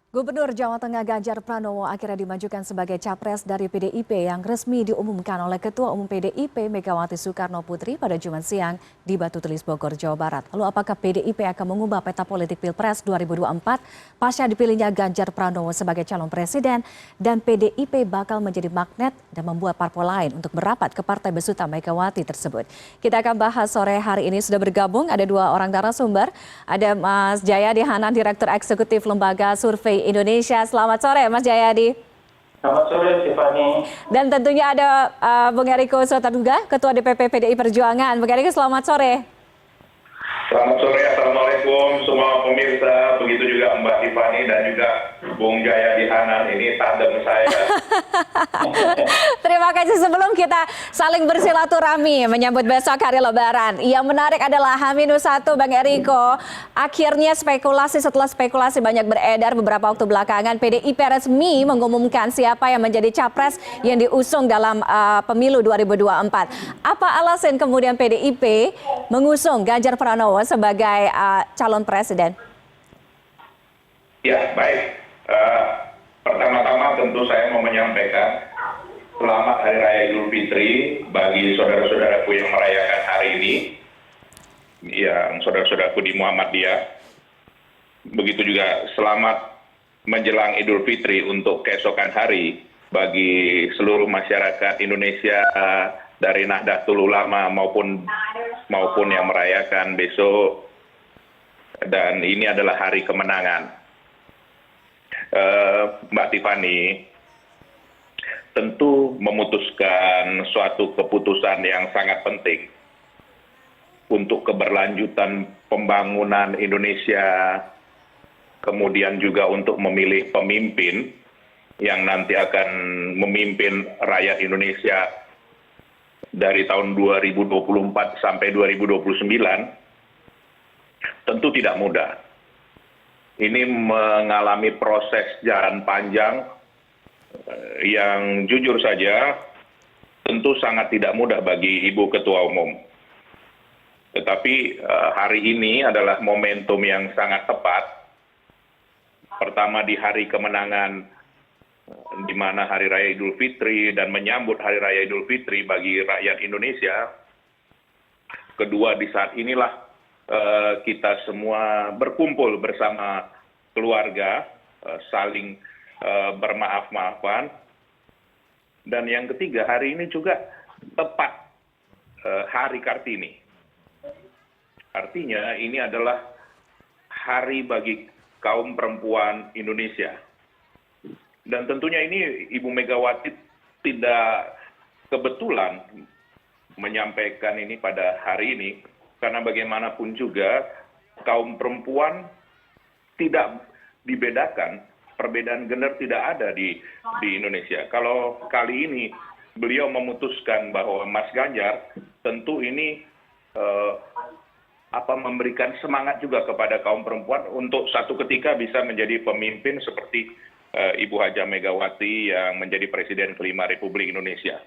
Gubernur Jawa Tengah Ganjar Pranowo akhirnya dimajukan sebagai capres dari PDIP yang resmi diumumkan oleh Ketua Umum PDIP Megawati Soekarno Putri pada Jumat siang di Batu Tulis, Bogor, Jawa Barat. Lalu apakah PDIP akan mengubah peta politik Pilpres 2024 pasca dipilihnya Ganjar Pranowo sebagai calon presiden dan PDIP bakal menjadi magnet dan membuat parpol lain untuk merapat ke Partai Besutan Megawati tersebut. Kita akan bahas sore hari ini sudah bergabung ada dua orang narasumber. Ada Mas Jayadi Hanan, Direktur Eksekutif Lembaga Survei Indonesia. Selamat sore Mas Jayadi. Selamat sore Tiffany. Dan tentunya ada Bung Eriko Sotarduga, Ketua DPP PDI Perjuangan. Bung Eriko, selamat sore. Selamat sore, Assalamualaikum semua pemirsa, begitu juga Mbak Tiffany dan juga Bung Jayadi Hanan, ini tandem saya. Terima kasih. Sebelum kita saling bersilaturahmi menyambut besok hari Lebaran, yang menarik adalah H-1 Bang Eriko. Akhirnya setelah spekulasi banyak beredar beberapa waktu belakangan, PDIP resmi mengumumkan siapa yang menjadi capres yang diusung dalam pemilu 2024. Apa alasan kemudian PDIP mengusung Ganjar Pranowo sebagai calon presiden? Ya, baik. Pertama-tama tentu saya mau menyampaikan selamat Hari Raya Idul Fitri bagi saudara-saudaraku yang merayakan hari ini, yang saudara-saudaraku di Muhammadiyah. Begitu juga selamat menjelang Idul Fitri untuk keesokan hari bagi seluruh masyarakat Indonesia dari Nahdlatul Ulama maupun yang merayakan besok, dan ini adalah hari kemenangan. Mbak Tiffany, tentu memutuskan suatu keputusan yang sangat penting untuk keberlanjutan pembangunan Indonesia, kemudian juga untuk memilih pemimpin yang nanti akan memimpin rakyat Indonesia dari tahun 2024 sampai 2029, tentu tidak mudah. Ini mengalami proses jalan panjang yang jujur saja tentu sangat tidak mudah bagi Ibu Ketua Umum. Tetapi hari ini adalah momentum yang sangat tepat. Pertama di hari kemenangan, di mana Hari Raya Idul Fitri dan menyambut Hari Raya Idul Fitri bagi rakyat Indonesia. Kedua, di saat inilah kita semua berkumpul bersama keluarga, saling bermaaf-maafan. Dan yang ketiga, hari ini juga tepat Hari Kartini. Artinya ini adalah hari bagi kaum perempuan Indonesia. Dan tentunya ini Ibu Megawati tidak kebetulan menyampaikan ini pada hari ini, karena bagaimanapun juga kaum perempuan tidak dibedakan, perbedaan gender tidak ada di Indonesia. Kalau kali ini beliau memutuskan bahwa Mas Ganjar tentu ini memberikan semangat juga kepada kaum perempuan untuk satu ketika bisa menjadi pemimpin seperti Ibu Haja Megawati yang menjadi Presiden kelima Republik Indonesia.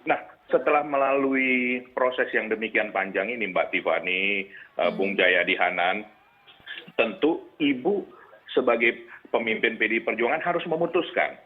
Nah, setelah melalui proses yang demikian panjang ini, Mbak Tiffany, Bung Jayadi Hanan, tentu Ibu sebagai pemimpin PDI Perjuangan harus memutuskan.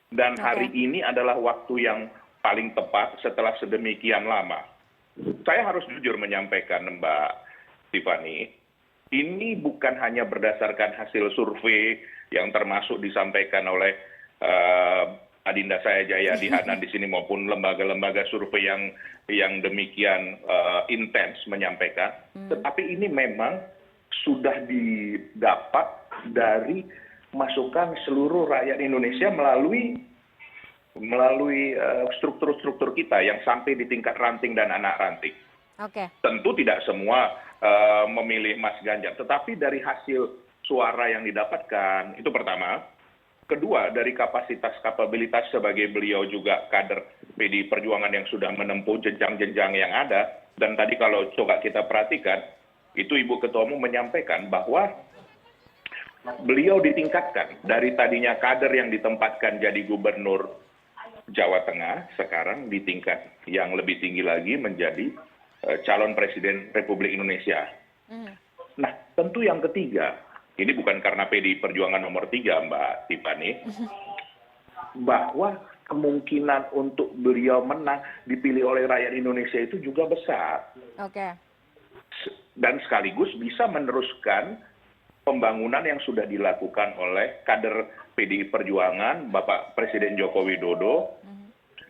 Dan hari ini adalah waktu yang paling tepat setelah sedemikian lama. Saya harus jujur menyampaikan, Mbak Tiffany, ini bukan hanya berdasarkan hasil survei yang termasuk disampaikan oleh adinda saya Jayadi Hanan di sini maupun lembaga-lembaga survei yang demikian intens menyampaikan, tetapi ini memang sudah didapat dari masukan seluruh rakyat Indonesia melalui struktur-struktur kita yang sampai di tingkat ranting dan anak ranting. Tentu tidak semua memilih Mas Ganjar, tetapi dari hasil suara yang didapatkan itu pertama. Kedua, dari kapabilitas sebagai beliau juga kader PDI Perjuangan yang sudah menempuh jenjang-jenjang yang ada. Dan tadi kalau coba kita perhatikan, itu Ibu Ketua Umum menyampaikan bahwa beliau ditingkatkan dari tadinya kader yang ditempatkan jadi gubernur Jawa Tengah, sekarang di tingkat yang lebih tinggi lagi menjadi calon presiden Republik Indonesia. Nah, tentu yang ketiga, ini bukan karena PDI Perjuangan nomor 3, Mbak Tiffany, bahwa kemungkinan untuk beliau menang dipilih oleh rakyat Indonesia itu juga besar. Oke. Dan sekaligus bisa meneruskan pembangunan yang sudah dilakukan oleh kader PDI Perjuangan, Bapak Presiden Joko Widodo,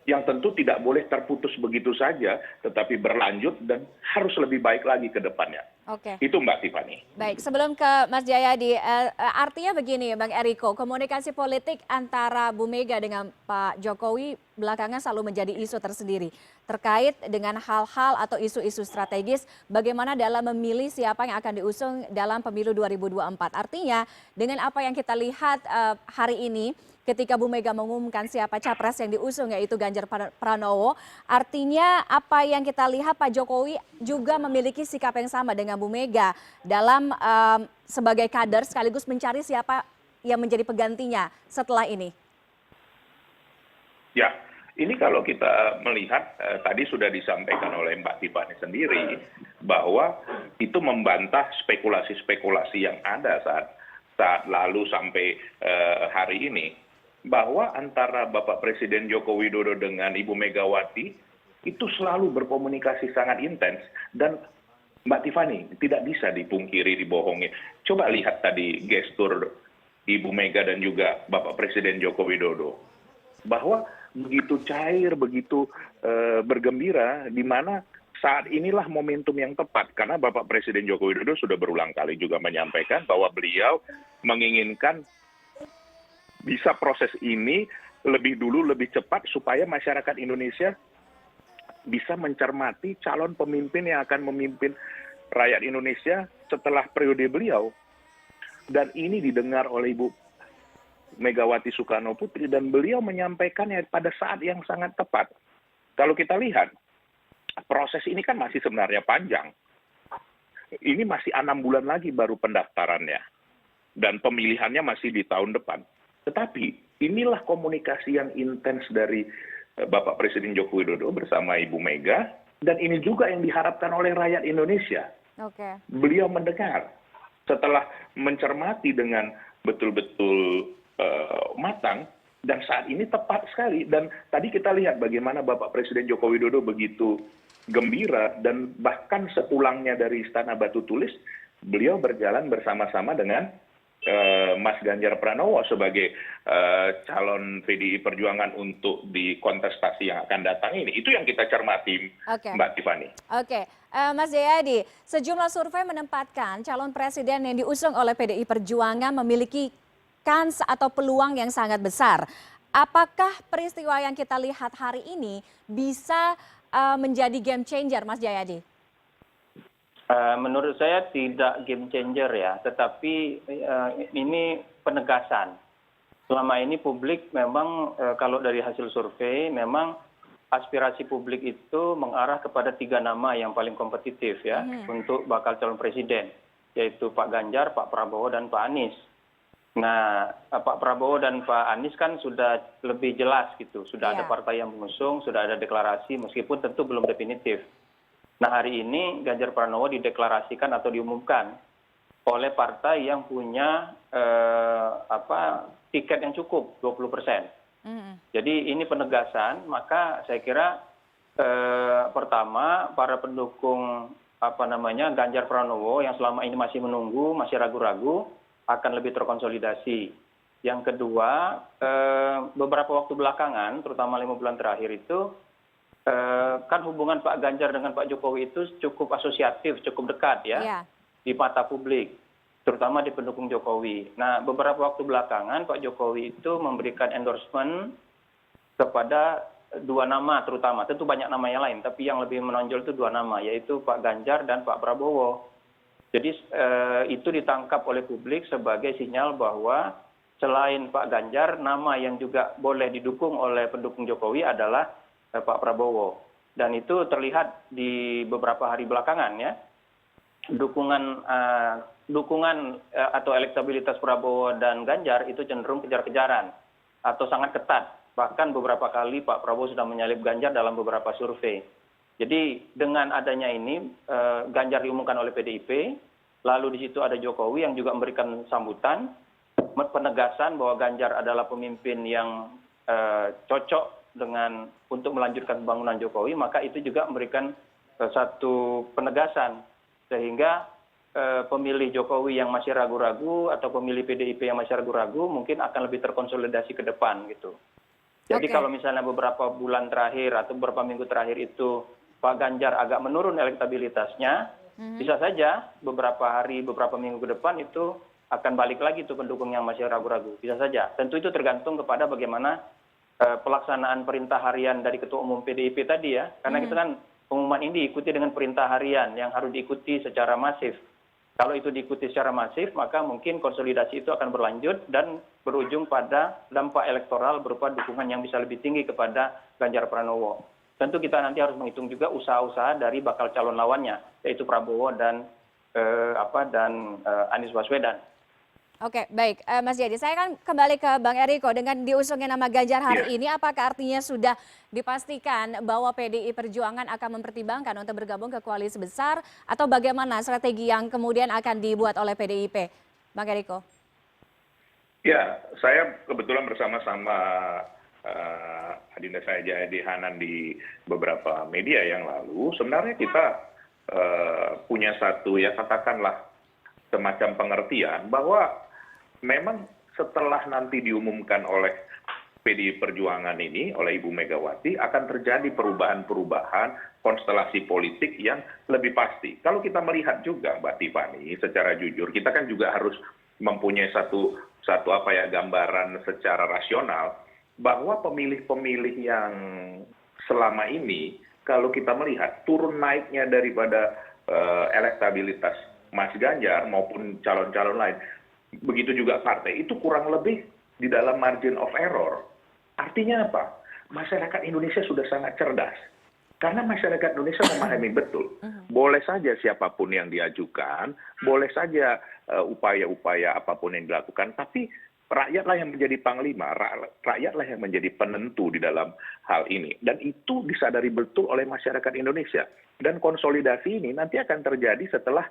yang tentu tidak boleh terputus begitu saja, tetapi berlanjut dan harus lebih baik lagi ke depannya. Oke. Itu Mbak Tiffany. Baik, sebelum ke Mas Jayadi, artinya begini Bang Eriko, komunikasi politik antara Bu Mega dengan Pak Jokowi belakangan selalu menjadi isu tersendiri terkait dengan hal-hal atau isu-isu strategis bagaimana dalam memilih siapa yang akan diusung dalam pemilu 2024. Artinya dengan apa yang kita lihat hari ini ketika Bu Mega mengumumkan siapa capres yang diusung yaitu Ganjar Pranowo, artinya apa yang kita lihat Pak Jokowi juga memiliki sikap yang sama dengan Bu Mega dalam sebagai kader sekaligus mencari siapa yang menjadi penggantinya setelah ini. Ya, ini kalau kita melihat tadi sudah disampaikan oleh Mbak Tiffany sendiri bahwa itu membantah spekulasi-spekulasi yang ada saat lalu sampai hari ini, bahwa antara Bapak Presiden Joko Widodo dengan Ibu Megawati itu selalu berkomunikasi sangat intens dan Mbak Tiffany tidak bisa dipungkiri, dibohongin. Coba lihat tadi gestur Ibu Mega dan juga Bapak Presiden Joko Widodo, bahwa begitu cair, begitu bergembira, di mana saat inilah momentum yang tepat. Karena Bapak Presiden Joko Widodo sudah berulang kali juga menyampaikan bahwa beliau menginginkan bisa proses ini lebih dulu, lebih cepat, supaya masyarakat Indonesia bisa mencermati calon pemimpin yang akan memimpin rakyat Indonesia setelah periode beliau. Dan ini didengar oleh Ibu Megawati Soekarno Putri, dan beliau menyampaikannya pada saat yang sangat tepat. Kalau kita lihat, proses ini kan masih sebenarnya panjang. Ini masih 6 bulan lagi baru pendaftarannya. Dan pemilihannya masih di tahun depan. Tetapi inilah komunikasi yang intens dari Bapak Presiden Joko Widodo bersama Ibu Mega, dan ini juga yang diharapkan oleh rakyat Indonesia. Oke. Beliau mendengar setelah mencermati dengan betul-betul matang, dan saat ini tepat sekali. Dan tadi kita lihat bagaimana Bapak Presiden Joko Widodo begitu gembira, dan bahkan sepulangnya dari Istana Batu Tulis, beliau berjalan bersama-sama dengan Mas Ganjar Pranowo sebagai calon PDI Perjuangan untuk di kontestasi yang akan datang ini. Itu yang kita cermati, Mbak Tiffany. Oke, Mas Jayadi, sejumlah survei menempatkan calon presiden yang diusung oleh PDI Perjuangan memiliki kans atau peluang yang sangat besar. Apakah peristiwa yang kita lihat hari ini bisa menjadi game changer, Mas Jayadi? Menurut saya tidak game changer ya, tetapi ini penegasan. Selama ini publik memang kalau dari hasil survei memang aspirasi publik itu mengarah kepada 3 nama yang paling kompetitif ya untuk bakal calon presiden, yaitu Pak Ganjar, Pak Prabowo, dan Pak Anies. Nah, Pak Prabowo dan Pak Anies kan sudah lebih jelas gitu, sudah ada partai yang mengusung, sudah ada deklarasi meskipun tentu belum definitif. Nah, hari ini Ganjar Pranowo dideklarasikan atau diumumkan oleh partai yang punya tiket yang cukup 20%. Jadi ini penegasan, maka saya kira pertama para pendukung Ganjar Pranowo yang selama ini masih menunggu, masih ragu-ragu akan lebih terkonsolidasi. Yang kedua, beberapa waktu belakangan, terutama 5 bulan terakhir itu, kan hubungan Pak Ganjar dengan Pak Jokowi itu cukup asosiatif, cukup dekat ya di mata publik, terutama di pendukung Jokowi. Nah, beberapa waktu belakangan Pak Jokowi itu memberikan endorsement kepada 2 nama terutama, tentu banyak nama yang lain, tapi yang lebih menonjol itu 2 nama, yaitu Pak Ganjar dan Pak Prabowo. Jadi itu ditangkap oleh publik sebagai sinyal bahwa selain Pak Ganjar, nama yang juga boleh didukung oleh pendukung Jokowi adalah Pak Prabowo. Dan itu terlihat di beberapa hari belakangan ya, dukungan atau elektabilitas Prabowo dan Ganjar itu cenderung kejar-kejaran atau sangat ketat. Bahkan beberapa kali Pak Prabowo sudah menyalip Ganjar dalam beberapa survei. Jadi dengan adanya ini Ganjar diumumkan oleh PDIP, lalu di situ ada Jokowi yang juga memberikan sambutan, penegasan bahwa Ganjar adalah pemimpin yang cocok untuk melanjutkan pembangunan Jokowi, maka itu juga memberikan satu penegasan sehingga pemilih Jokowi yang masih ragu-ragu atau pemilih PDIP yang masih ragu-ragu mungkin akan lebih terkonsolidasi ke depan gitu. Jadi kalau misalnya beberapa bulan terakhir atau beberapa minggu terakhir itu Pak Ganjar agak menurun elektabilitasnya, bisa saja beberapa hari, beberapa minggu ke depan itu akan balik lagi tuh pendukung yang masih ragu-ragu. Bisa saja. Tentu itu tergantung kepada bagaimana pelaksanaan perintah harian dari Ketua Umum PDIP tadi ya. Karena kita kan pengumuman ini diikuti dengan perintah harian yang harus diikuti secara masif. Kalau itu diikuti secara masif, maka mungkin konsolidasi itu akan berlanjut dan berujung pada dampak elektoral berupa dukungan yang bisa lebih tinggi kepada Ganjar Pranowo. Tentu kita nanti harus menghitung juga usaha-usaha dari bakal calon lawannya, yaitu Prabowo dan Anies Baswedan. Oke, baik. Mas Jayadi, saya kan kembali ke Bang Eriko. Dengan diusungnya nama Ganjar hari ini, apakah artinya sudah dipastikan bahwa PDI Perjuangan akan mempertimbangkan untuk bergabung ke koalisi besar? Atau bagaimana strategi yang kemudian akan dibuat oleh PDIP? Bang Eriko. Ya, saya kebetulan bersama-sama Adinda saya Jayadi Hanan di beberapa media yang lalu. Sebenarnya kita punya satu, ya katakanlah, semacam pengertian bahwa memang setelah nanti diumumkan oleh PDI Perjuangan ini, oleh Ibu Megawati, akan terjadi perubahan-perubahan konstelasi politik yang lebih pasti. Kalau kita melihat juga, Mbak Tiffany, secara jujur, kita kan juga harus mempunyai satu gambaran secara rasional, bahwa pemilih-pemilih yang selama ini, kalau kita melihat turun naiknya daripada elektabilitas Mas Ganjar maupun calon-calon lain, begitu juga partai, itu kurang lebih di dalam margin of error. Artinya apa? Masyarakat Indonesia sudah sangat cerdas. Karena masyarakat Indonesia memahami betul. Boleh saja siapapun yang diajukan, boleh saja upaya-upaya apapun yang dilakukan, tapi rakyatlah yang menjadi panglima, rakyatlah yang menjadi penentu di dalam hal ini. Dan itu disadari betul oleh masyarakat Indonesia. Dan konsolidasi ini nanti akan terjadi setelah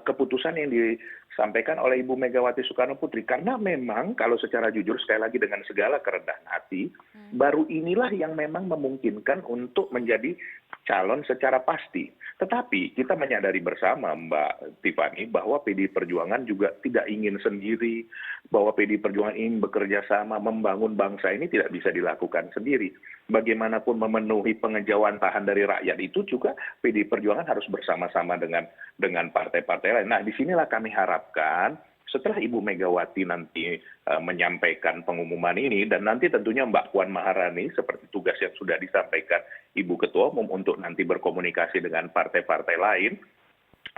keputusan yang disampaikan oleh Ibu Megawati Soekarno Putri. Karena memang kalau secara jujur, sekali lagi dengan segala kerendahan hati, baru inilah yang memang memungkinkan untuk menjadi calon secara pasti. Tetapi kita menyadari bersama, Mbak Tiffany, bahwa PDI Perjuangan juga tidak ingin sendiri, bahwa PDI Perjuangan ingin bekerja sama membangun bangsa ini tidak bisa dilakukan sendiri. Bagaimanapun memenuhi pengejawantahan dari rakyat itu juga PDI Perjuangan harus bersama-sama dengan partai-partai lain. Nah, disinilah kami harapkan setelah Ibu Megawati nanti menyampaikan pengumuman ini, dan nanti tentunya Mbak Puan Maharani seperti tugas yang sudah disampaikan Ibu Ketua Umum untuk nanti berkomunikasi dengan partai-partai lain,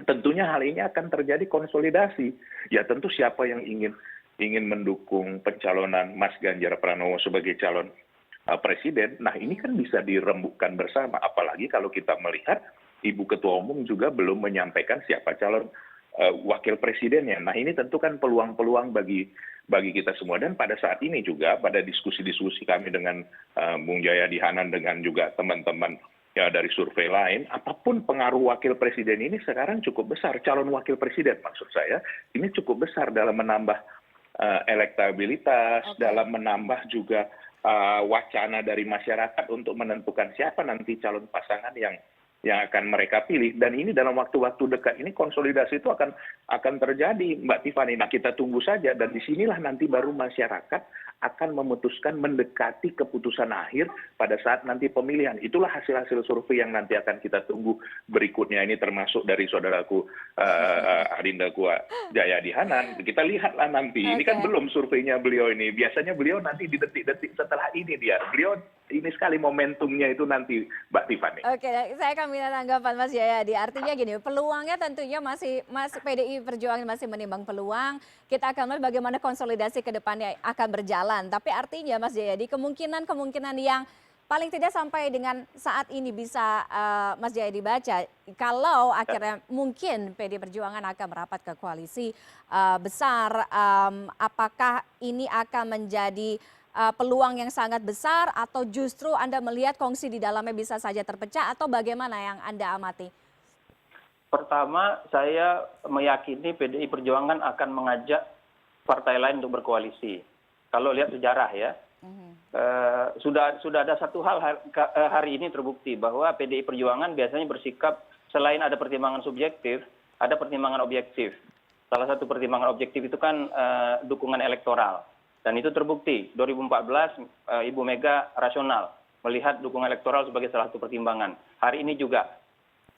tentunya hal ini akan terjadi konsolidasi. Ya tentu siapa yang ingin mendukung pencalonan Mas Ganjar Pranowo sebagai calon presiden, nah ini kan bisa dirembukkan bersama. Apalagi kalau kita melihat Ibu Ketua Umum juga belum menyampaikan siapa calon wakil presidennya. Nah ini tentu kan peluang-peluang bagi kita semua. Dan pada saat ini juga pada diskusi-diskusi kami dengan Bung Jayadi Hanan dengan juga teman-teman ya dari survei lain, apapun pengaruh wakil presiden ini sekarang cukup besar. Calon wakil presiden maksud saya ini cukup besar dalam menambah elektabilitas, dalam menambah juga wacana dari masyarakat untuk menentukan siapa nanti calon pasangan yang akan mereka pilih. Dan ini dalam waktu-waktu dekat ini konsolidasi itu akan terjadi, Mbak Tiffany. Nah kita tunggu saja, dan disinilah nanti baru masyarakat akan memutuskan mendekati keputusan akhir pada saat nanti pemilihan. Itulah hasil-hasil survei yang nanti akan kita tunggu berikutnya, ini termasuk dari saudaraku Adinda Jayadi Hanan. Kita lihatlah nanti, ini kan belum surveinya beliau ini. Biasanya beliau nanti di detik-detik setelah ini beliau ini sekali momentumnya itu nanti, Mbak Tiffany. Oke, saya akan minta tanggapan Mas Jayadi. Artinya gini, peluangnya tentunya masih PDI Perjuangan masih menimbang peluang. Kita akan melihat bagaimana konsolidasi ke depannya akan berjalan. Tapi artinya Mas Jayadi, kemungkinan yang paling tidak sampai dengan saat ini bisa Mas Jayadi baca, kalau akhirnya mungkin PDI Perjuangan akan merapat ke koalisi besar, apakah ini akan menjadi peluang yang sangat besar, atau justru Anda melihat kongsi di dalamnya bisa saja terpecah, atau bagaimana yang Anda amati? Pertama, saya meyakini PDI Perjuangan akan mengajak partai lain untuk berkoalisi. Kalau lihat sejarah ya, sudah ada satu hal hari ini terbukti bahwa PDI Perjuangan biasanya bersikap selain ada pertimbangan subjektif, ada pertimbangan objektif. Salah satu pertimbangan objektif itu kan dukungan elektoral. Dan itu terbukti. 2014 Ibu Mega rasional melihat dukungan elektoral sebagai salah satu pertimbangan. Hari ini juga.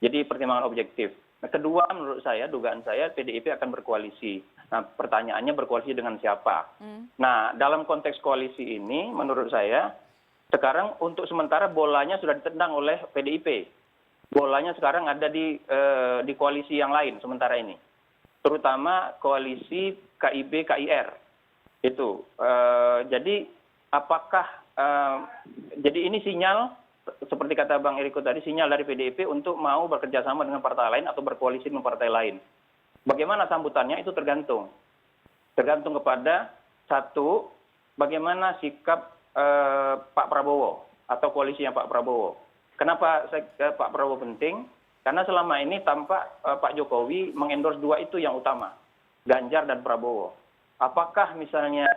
Jadi pertimbangan objektif. Nah, kedua menurut saya, dugaan saya PDIP akan berkoalisi. Nah, pertanyaannya berkoalisi dengan siapa? Nah, dalam konteks koalisi ini menurut saya sekarang untuk sementara bolanya sudah ditendang oleh PDIP. Bolanya sekarang ada di koalisi yang lain sementara ini. Terutama koalisi KIB KIR. Itu. Jadi apakah jadi ini sinyal seperti kata Bang Eriko tadi, sinyal dari PDIP untuk mau bekerja sama dengan partai lain atau berkoalisi dengan partai lain. Bagaimana sambutannya itu tergantung. Tergantung kepada satu, bagaimana sikap Pak Prabowo atau koalisinya Pak Prabowo. Kenapa Pak Prabowo penting? Karena selama ini tampak Pak Jokowi mengendorse dua itu yang utama, Ganjar dan Prabowo. Apakah misalnya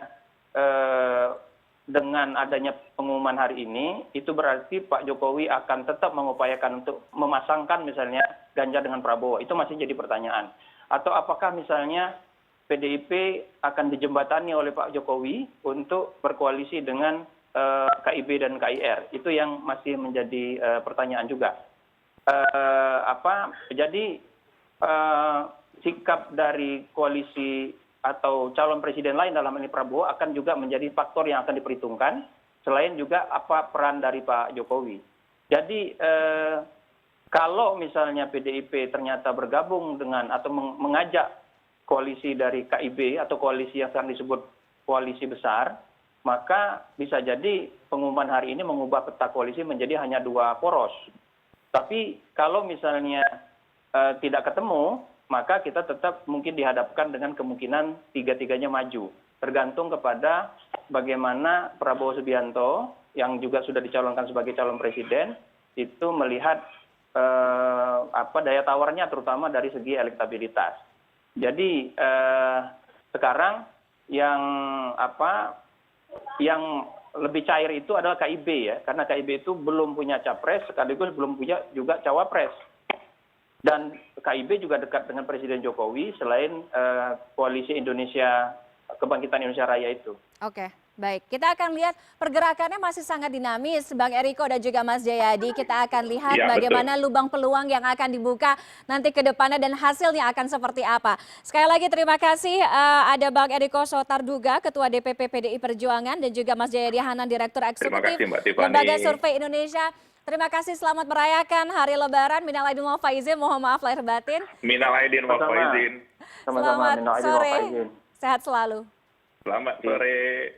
dengan adanya pengumuman hari ini, itu berarti Pak Jokowi akan tetap mengupayakan untuk memasangkan misalnya Ganjar dengan Prabowo. Itu masih jadi pertanyaan. Atau apakah misalnya PDIP akan dijembatani oleh Pak Jokowi untuk berkoalisi dengan KIB dan KIR. Itu yang masih menjadi pertanyaan juga. Jadi sikap dari koalisi atau calon presiden lain dalam ini Prabowo akan juga menjadi faktor yang akan diperhitungkan, selain juga apa peran dari Pak Jokowi. Jadi kalau misalnya PDIP ternyata bergabung dengan atau mengajak koalisi dari KIB atau koalisi yang sekarang disebut koalisi besar, maka bisa jadi pengumuman hari ini mengubah peta koalisi menjadi hanya dua poros. Tapi kalau misalnya tidak ketemu, maka kita tetap mungkin dihadapkan dengan kemungkinan tiga-tiganya maju. Tergantung kepada bagaimana Prabowo Subianto yang juga sudah dicalonkan sebagai calon presiden itu melihat daya tawarnya terutama dari segi elektabilitas. Jadi sekarang yang lebih cair itu adalah KIB ya, karena KIB itu belum punya capres sekaligus belum punya juga cawapres. Dan KIB juga dekat dengan Presiden Jokowi selain koalisi Indonesia Kebangkitan Indonesia Raya itu. Oke, baik. Kita akan lihat pergerakannya masih sangat dinamis, Bang Eriko dan juga Mas Jayadi. Kita akan lihat Ya, bagaimana betul. lubang peluang yang akan dibuka nanti ke depannya dan hasilnya akan seperti apa. Sekali lagi terima kasih ada Bang Eriko Sotarduga, Ketua DPP PDI Perjuangan, dan juga Mas Jayadi Hanan, Direktur Terima Eksekutif kasih Mbak Tiffany. Lembaga Survei Indonesia. Terima kasih, selamat merayakan Hari Lebaran. Minal aidin wal faizin, mohon maaf lahir batin. Minal aidin wal faizin. Sama-sama. Selamat Minal aidin wal sore, faizin. sehat selalu. Selamat sore.